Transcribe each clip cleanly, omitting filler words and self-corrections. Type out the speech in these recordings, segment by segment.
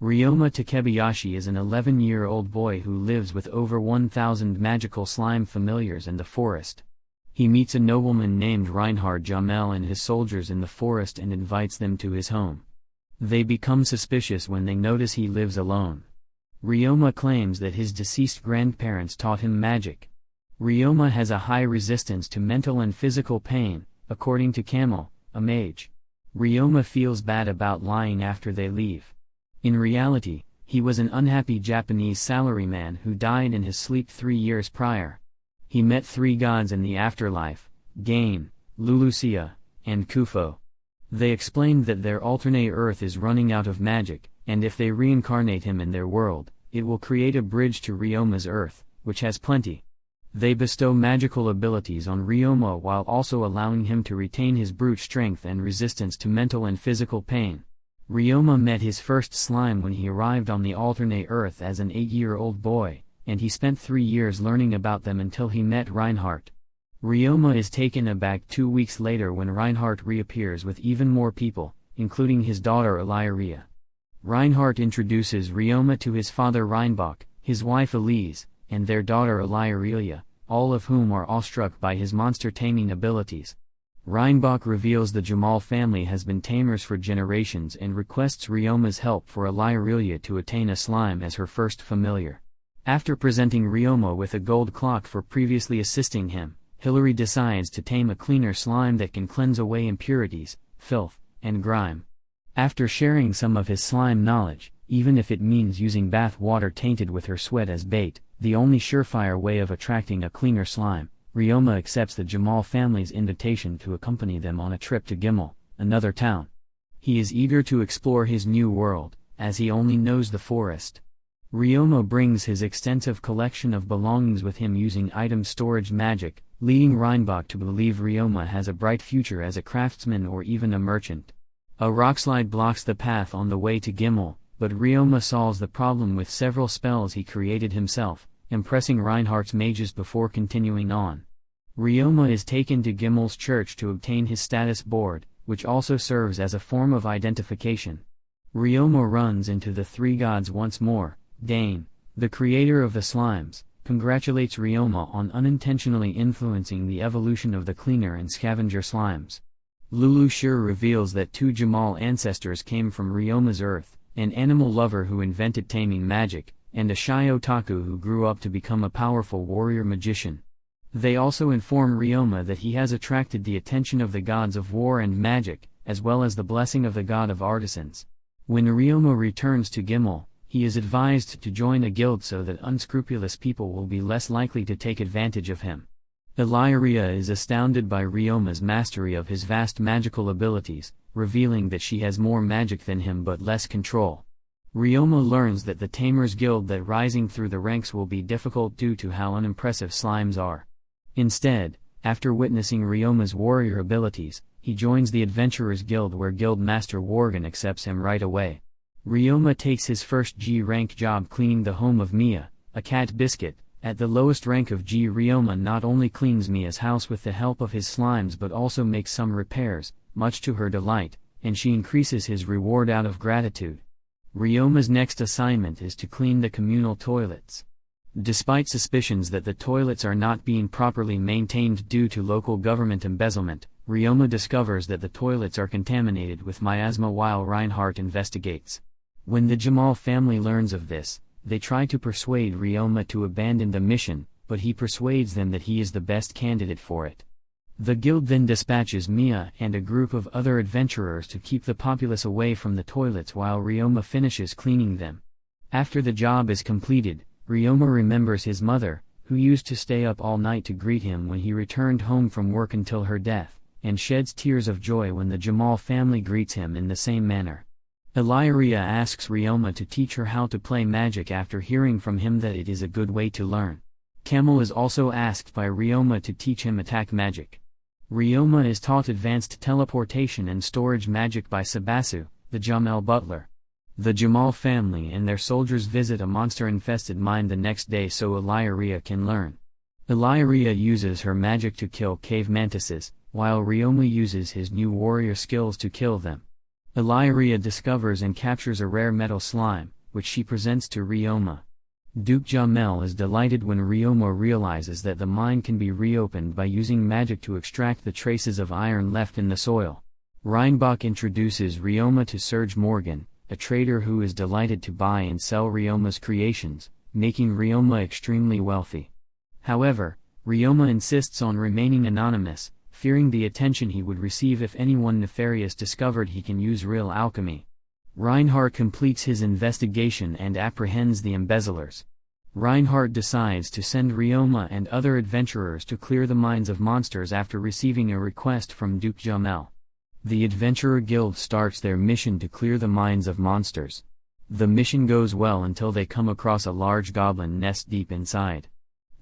Ryoma Takebayashi is an 11-year-old boy who lives with over 1,000 magical slime familiars in the forest. He meets a nobleman named Reinhard Jamel and his soldiers in the forest and invites them to his home. They become suspicious when they notice he lives alone. Ryoma claims that his deceased grandparents taught him magic. Ryoma has a high resistance to mental and physical pain, according to Camel, a mage. Ryoma feels bad about lying after they leave. In reality, he was an unhappy Japanese salaryman who died in his sleep 3 years prior. He met 3 gods in the afterlife, Gain, Lulusia, and Kufo. They explained that their alternate Earth is running out of magic, and if they reincarnate him in their world, it will create a bridge to Ryoma's Earth, which has plenty. They bestow magical abilities on Ryoma while also allowing him to retain his brute strength and resistance to mental and physical pain. Ryoma met his first slime when he arrived on the alternate Earth as an 8-year-old boy, and he spent 3 years learning about them until he met Reinhardt. Ryoma is taken aback 2 weeks later when Reinhardt reappears with even more people, including his daughter Illyria. Reinhardt introduces Ryoma to his father Reinbach, his wife Elise, and their daughter Illyria, all of whom are awestruck by his monster-taming abilities. Reinbach reveals the Jamal family has been tamers for generations and requests Ryoma's help for Illyria to attain a slime as her first familiar. After presenting Ryoma with a gold clock for previously assisting him, Hilary decides to tame a cleaner slime that can cleanse away impurities, filth, and grime. After sharing some of his slime knowledge, even if it means using bath water tainted with her sweat as bait, the only surefire way of attracting a cleaner slime, Ryoma accepts the Jamal family's invitation to accompany them on a trip to Gimel, another town. He is eager to explore his new world, as he only knows the forest. Ryoma brings his extensive collection of belongings with him using item storage magic, leading Reinbach to believe Ryoma has a bright future as a craftsman or even a merchant. A rockslide blocks the path on the way to Gimel, but Ryoma solves the problem with several spells he created himself, impressing Reinhardt's mages before continuing on. Ryoma is taken to Gimel's church to obtain his status board, which also serves as a form of identification. Ryoma runs into the 3 gods once more. Dane, the creator of the slimes, congratulates Ryoma on unintentionally influencing the evolution of the cleaner and scavenger slimes. Lulu Shur reveals that 2 Jamal ancestors came from Ryoma's Earth, an animal lover who invented taming magic, and a shy otaku who grew up to become a powerful warrior magician. They also inform Ryoma that he has attracted the attention of the gods of war and magic, as well as the blessing of the god of artisans. When Ryoma returns to Gimel, he is advised to join a guild so that unscrupulous people will be less likely to take advantage of him. Illyria is astounded by Ryoma's mastery of his vast magical abilities, revealing that she has more magic than him but less control. Ryoma learns that the Tamers Guild that rising through the ranks will be difficult due to how unimpressive slimes are. Instead, after witnessing Ryoma's warrior abilities, he joins the Adventurers Guild where Guild Master Worgen accepts him right away. Ryoma takes his first G-rank job cleaning the home of Mia, a cat biscuit. At the lowest rank of G, Ryoma not only cleans Mia's house with the help of his slimes but also makes some repairs, much to her delight, and she increases his reward out of gratitude. Ryoma's next assignment is to clean the communal toilets. Despite suspicions that the toilets are not being properly maintained due to local government embezzlement, Ryoma discovers that the toilets are contaminated with miasma while Reinhardt investigates. When the Jamal family learns of this, they try to persuade Ryoma to abandon the mission, but he persuades them that he is the best candidate for it. The guild then dispatches Mia and a group of other adventurers to keep the populace away from the toilets while Ryoma finishes cleaning them. After the job is completed, Ryoma remembers his mother, who used to stay up all night to greet him when he returned home from work until her death, and sheds tears of joy when the Jamal family greets him in the same manner. Illyria asks Ryoma to teach her how to play magic after hearing from him that it is a good way to learn. Camel is also asked by Ryoma to teach him attack magic. Ryoma is taught advanced teleportation and storage magic by Sabasu, the Jamel butler. The Jamal family and their soldiers visit a monster-infested mine the next day so Illyria can learn. Illyria uses her magic to kill cave mantises, while Ryoma uses his new warrior skills to kill them. Illyria discovers and captures a rare metal slime, which she presents to Ryoma. Duke Jamel is delighted when Ryoma realizes that the mine can be reopened by using magic to extract the traces of iron left in the soil. Reinbach introduces Ryoma to Serge Morgan, a trader who is delighted to buy and sell Ryoma's creations, making Ryoma extremely wealthy. However, Ryoma insists on remaining anonymous, fearing the attention he would receive if anyone nefarious discovered he can use real alchemy. Reinhardt completes his investigation and apprehends the embezzlers. Reinhardt decides to send Ryoma and other adventurers to clear the mines of monsters after receiving a request from Duke Jamel. The Adventurer Guild starts their mission to clear the mines of monsters. The mission goes well until they come across a large goblin nest deep inside.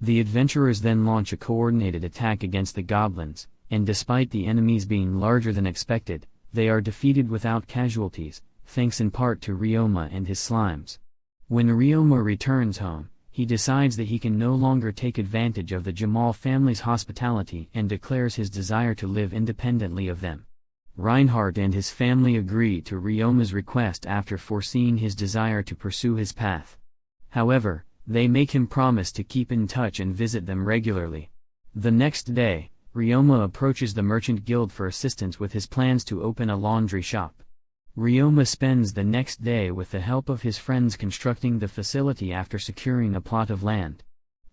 The adventurers then launch a coordinated attack against the goblins, and despite the enemies being larger than expected, they are defeated without casualties, thanks in part to Ryoma and his slimes. When Ryoma returns home, he decides that he can no longer take advantage of the Jamal family's hospitality and declares his desire to live independently of them. Reinhardt and his family agree to Ryoma's request after foreseeing his desire to pursue his path. However, they make him promise to keep in touch and visit them regularly. The next day, Ryoma approaches the Merchant Guild for assistance with his plans to open a laundry shop. Ryoma spends the next day with the help of his friends constructing the facility after securing a plot of land.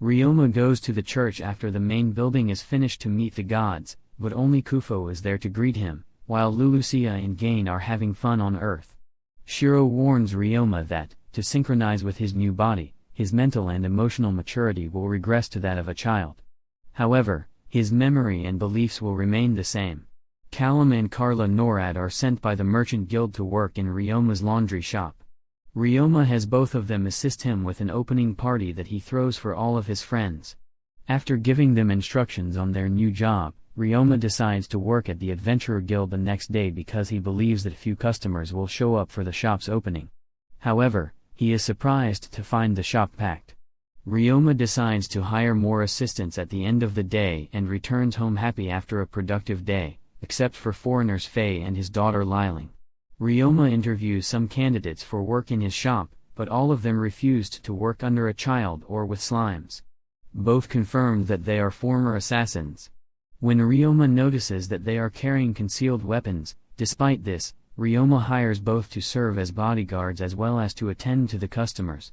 Ryoma goes to the church after the main building is finished to meet the gods, but only Kufo is there to greet him, while Lulucia and Gain are having fun on Earth. Shiro warns Ryoma that, to synchronize with his new body, his mental and emotional maturity will regress to that of a child. However, his memory and beliefs will remain the same. Callum and Carla Norad are sent by the Merchant Guild to work in Ryoma's laundry shop. Ryoma has both of them assist him with an opening party that he throws for all of his friends. After giving them instructions on their new job, Ryoma decides to work at the Adventurer Guild the next day because he believes that few customers will show up for the shop's opening. However, he is surprised to find the shop packed. Ryoma decides to hire more assistants at the end of the day and returns home happy after a productive day, except for foreigners Faye and his daughter Liling. Ryoma interviews some candidates for work in his shop, but all of them refused to work under a child or with slimes. Both confirmed that they are former assassins. When Ryoma notices that they are carrying concealed weapons, despite this, Ryoma hires both to serve as bodyguards as well as to attend to the customers.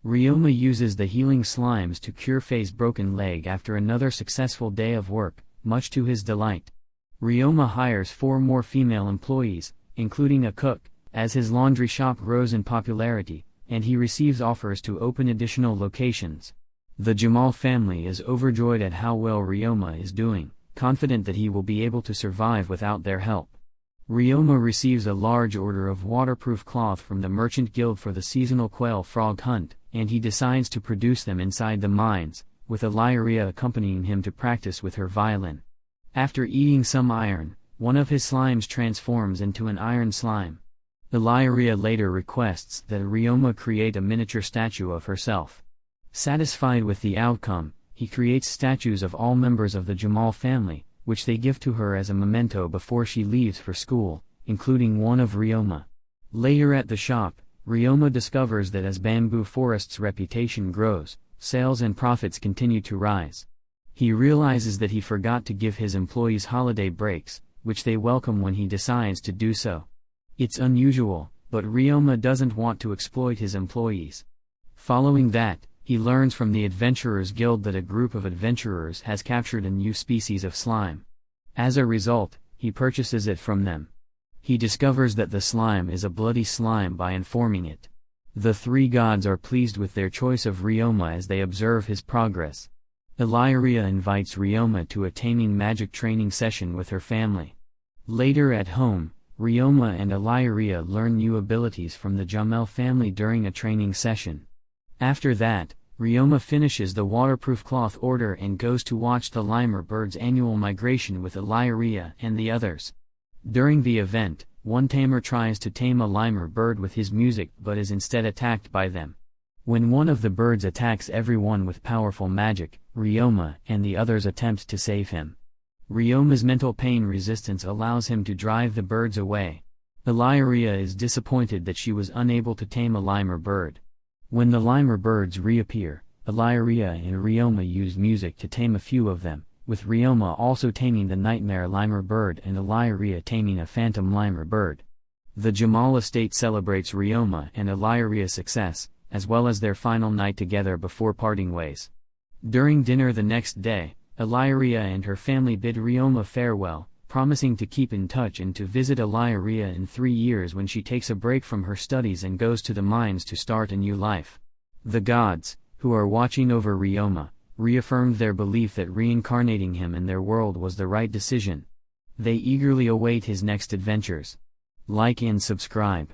Ryoma uses the healing slimes to cure Faye's broken leg after another successful day of work, much to his delight. Ryoma hires 4 more female employees, including a cook, as his laundry shop grows in popularity, and he receives offers to open additional locations. The Jamal family is overjoyed at how well Ryoma is doing, confident that he will be able to survive without their help. Ryoma receives a large order of waterproof cloth from the Merchant Guild for the seasonal quail frog hunt, and he decides to produce them inside the mines, with Illyria accompanying him to practice with her violin. After eating some iron, one of his slimes transforms into an iron slime. Illyria later requests that Ryoma create a miniature statue of herself. Satisfied with the outcome, he creates statues of all members of the Jamal family, which they give to her as a memento before she leaves for school, including one of Ryoma. Later at the shop, Ryoma discovers that as Bamboo Forest's reputation grows, sales and profits continue to rise. He realizes that he forgot to give his employees holiday breaks, which they welcome when he decides to do so. It's unusual, but Ryoma doesn't want to exploit his employees. Following that, he learns from the Adventurers Guild that a group of adventurers has captured a new species of slime. As a result, he purchases it from them. He discovers that the slime is a bloody slime by informing it. The 3 gods are pleased with their choice of Ryoma as they observe his progress. Illyria invites Ryoma to a taming magic training session with her family. Later at home, Ryoma and Illyria learn new abilities from the Jamel family during a training session. After that, Ryoma finishes the waterproof cloth order and goes to watch the lemur bird's annual migration with Illyria and the others. During the event, one tamer tries to tame a lemur bird with his music but is instead attacked by them. When one of the birds attacks everyone with powerful magic, Ryoma and the others attempt to save him. Ryoma's mental pain resistance allows him to drive the birds away. Illyria is disappointed that she was unable to tame a lemur bird. When the lemur birds reappear, Illyria and Ryoma use music to tame a few of them, with Ryoma also taming the nightmare lemur bird and Illyria taming a phantom lemur bird. The Jamal estate celebrates Ryoma and Illyria's success, as well as their final night together before parting ways. During dinner the next day, Illyria and her family bid Ryoma farewell, promising to keep in touch and to visit Illyria in 3 years when she takes a break from her studies and goes to the mines to start a new life. The gods, who are watching over Ryoma, reaffirmed their belief that reincarnating him in their world was the right decision. They eagerly await his next adventures. Like and subscribe.